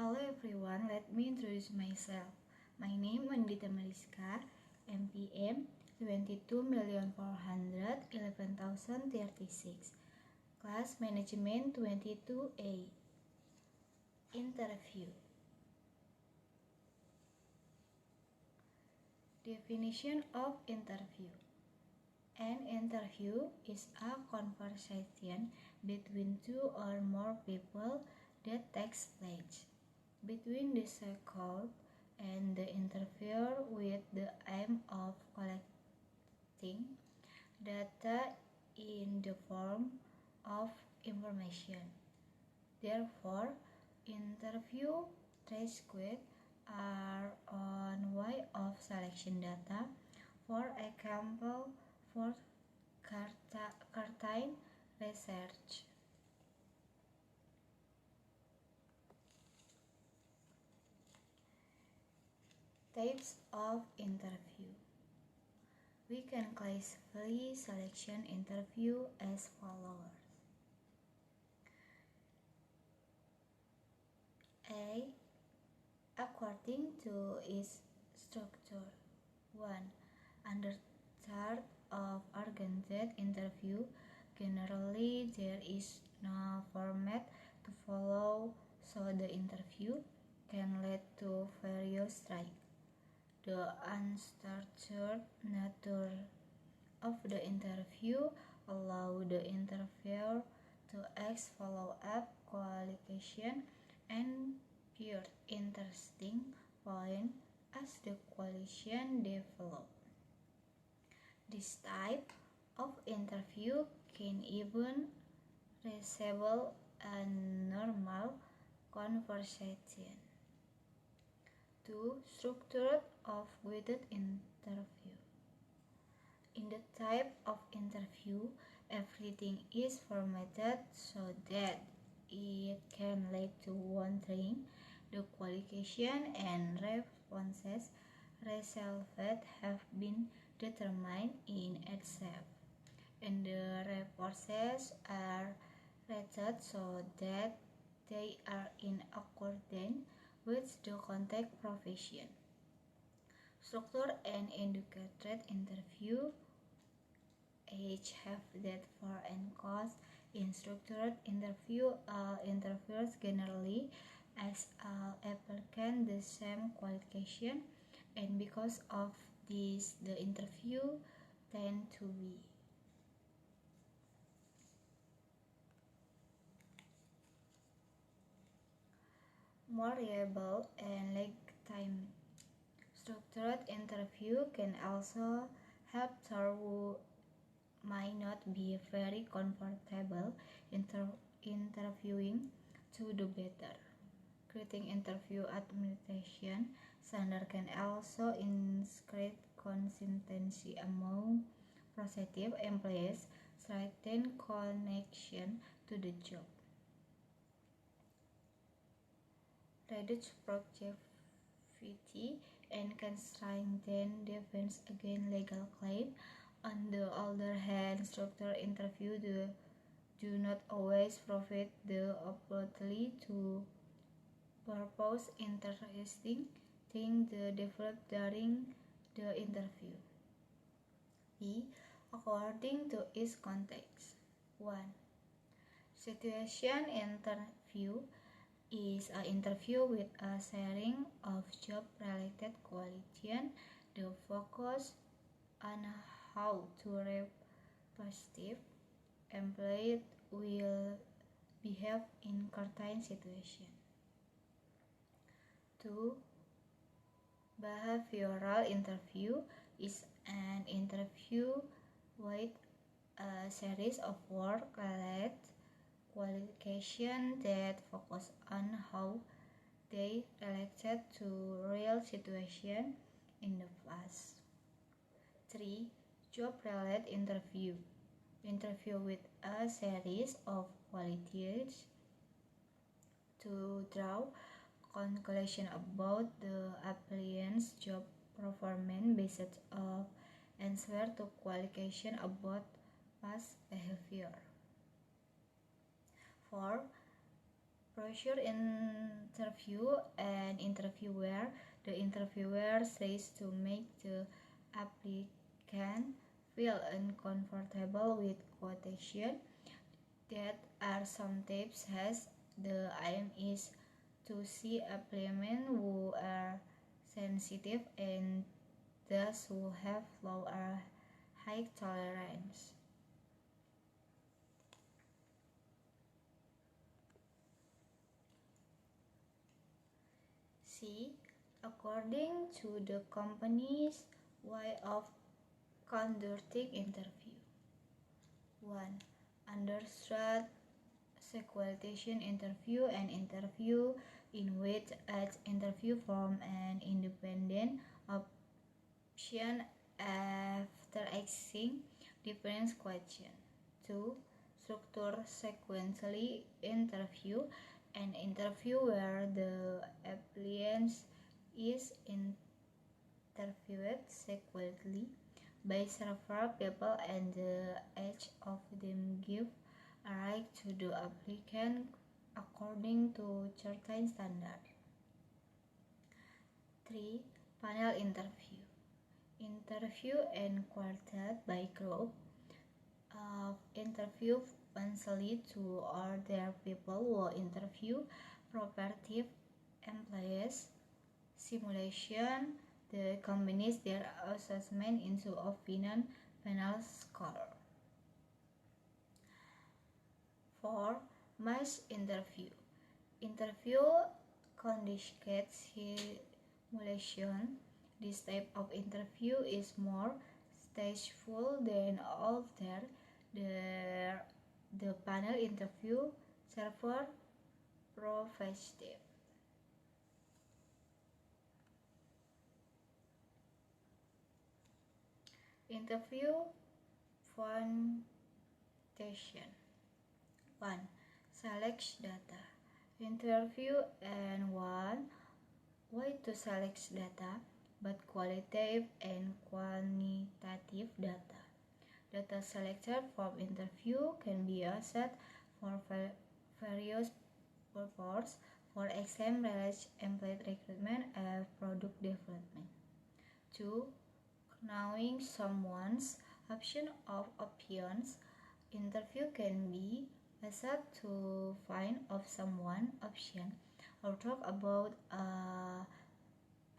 Hello everyone, let me introduce myself. My name is Andita Mariska, MPM 22,411,036, Class Management 22A. Interview. Definition of interview. An interview is a conversation between two or more people that takes place between the circle and the interviewer with the aim of collecting data in the form of information. Therefore, interview transcripts are one way of selection data. For example, for certain research. Types of interview. We can classify selection interview as follows. A. According to its structure. 1. Under start of organized interview, generally there is no format to follow, so the interview can lead to various strikes. The unstructured nature of the interview allow the interviewer to ask follow-up qualification and pure interesting point as the question develops. This type of interview can even resemble a normal conversation. 2. Structure of guided interview. In the type of interview, everything is formatted so that it can lead to wondering the qualification and responses resolved have been determined in itself, and the responses are rated so that they are in accordance with the contact profession. Structure and educated interview. Each have that for and cause. In structured interview, all interviewers generally ask all applicants the same qualification, and because of this, the interview tend to be more reliable and legitimate. Structured interview can also help those who might not be very comfortable interviewing to do better. Creating interview administration standard can also increase consistency among prospective employees, strengthen connection to the job. Reduce projectivity and can strengthen defense against legal claim. On the other hand, structured interview do not always provide the opportunity to propose interesting things developed during the interview. B. According to its context. 1. Situation interview is an interview with a sharing of job-related questions. The focus on how to prospective employees will behave in certain situations. 2. Behavioral interview is an interview with a series of work-related qualifications that focus on how they related to real situations in the past. 3. Job-related interview. Interview with a series of qualities to draw conclusion about the applicant's job performance based on answer to qualification about past behavior. 4. Pressure interview and interviewer. The interviewer tries to make the applicant feel uncomfortable with quotation that are sometimes has. The aim is to see applicants who are sensitive and those who have low or high tolerance. C. According to the company's way of conducting interview. 1. Understood sequestration interview, an interview in which each interview from an independent option after asking different questions. 2. Structure sequentially interview, an interview where the applicant is interviewed sequentially by several people and each of them give a right to the applicant according to certain standards. 3. Panel interview. Interview and quartet by group of interview potentially two or their people who interview prospective employees. Simulation the combines their assessment into opinion panel score. 4. Mass interview. Interview conjugate simulation. This type of interview is more stageful than other. The panel interview server professional. Interview foundation. 1. Select data. Interview and 1. Way to select data, both qualitative and quantitative data. Data selected from interview can be used for various purposes, for example, employee recruitment and product development. 2. Knowing someone's option of options. Interview can be used to find out someone's option or talk about a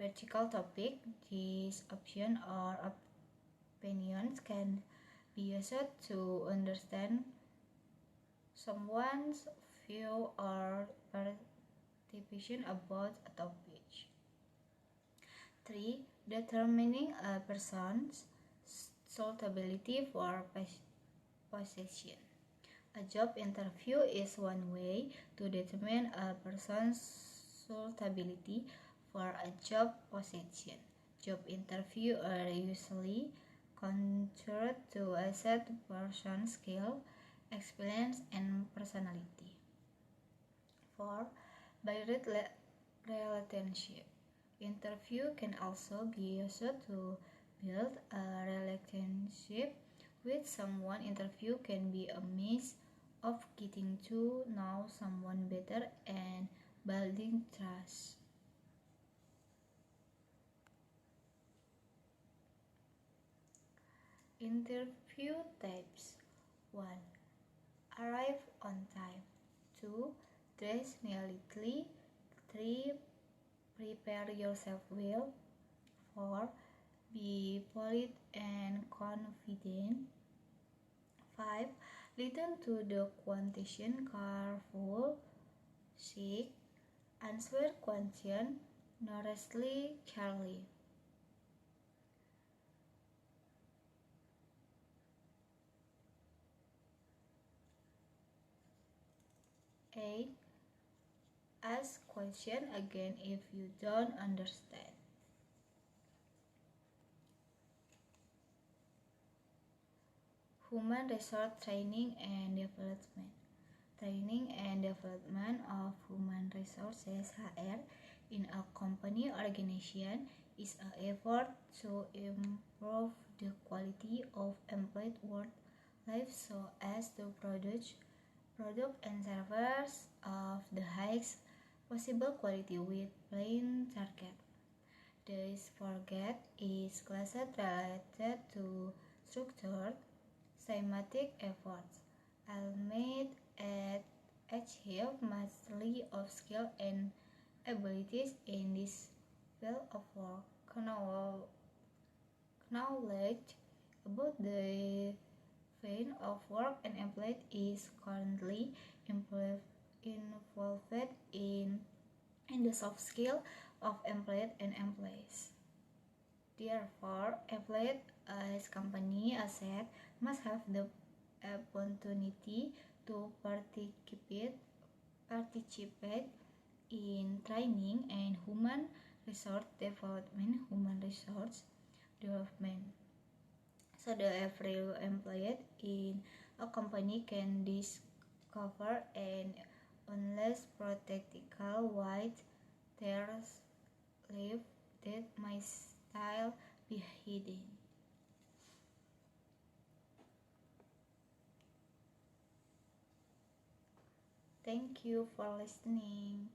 particular topic. These options or opinions can be used to understand someone's view or perception about a topic. 3. Determining a person's suitability for position. A job interview is one way to determine a person's suitability for a job position. Job interviews are usually conducted to assess person's skill, experience, and personality. 4. Build relationship. Interview can also be used to build a relationship with someone. Interview can be a means of getting to know someone better and building trust. Interview types. 1. Arrive on time. 2. Dress neatly. 3. Prepare yourself well. 4. Be polite and confident. 5. Listen to the question carefully. 6. Answer question honestly, clearly. 8. Ask question again if you don't understand. Human resource training and development. Training and development of human resources (HR) in a company organization is an effort to improve the quality of employee work life so as to produce product and servers of the highest possible quality with plain target. This forget is class related to structured systematic efforts, aimed at achieve mastery of skill and abilities in this field of work. Knowledge about the field of work and employed is currently involved in the soft skill of employed and employees. Therefore, employed as company asset must have the opportunity to participate in training and human resource development, so that every employee in a company can discover and unless practical why their life that my style be hidden. Thank you for listening.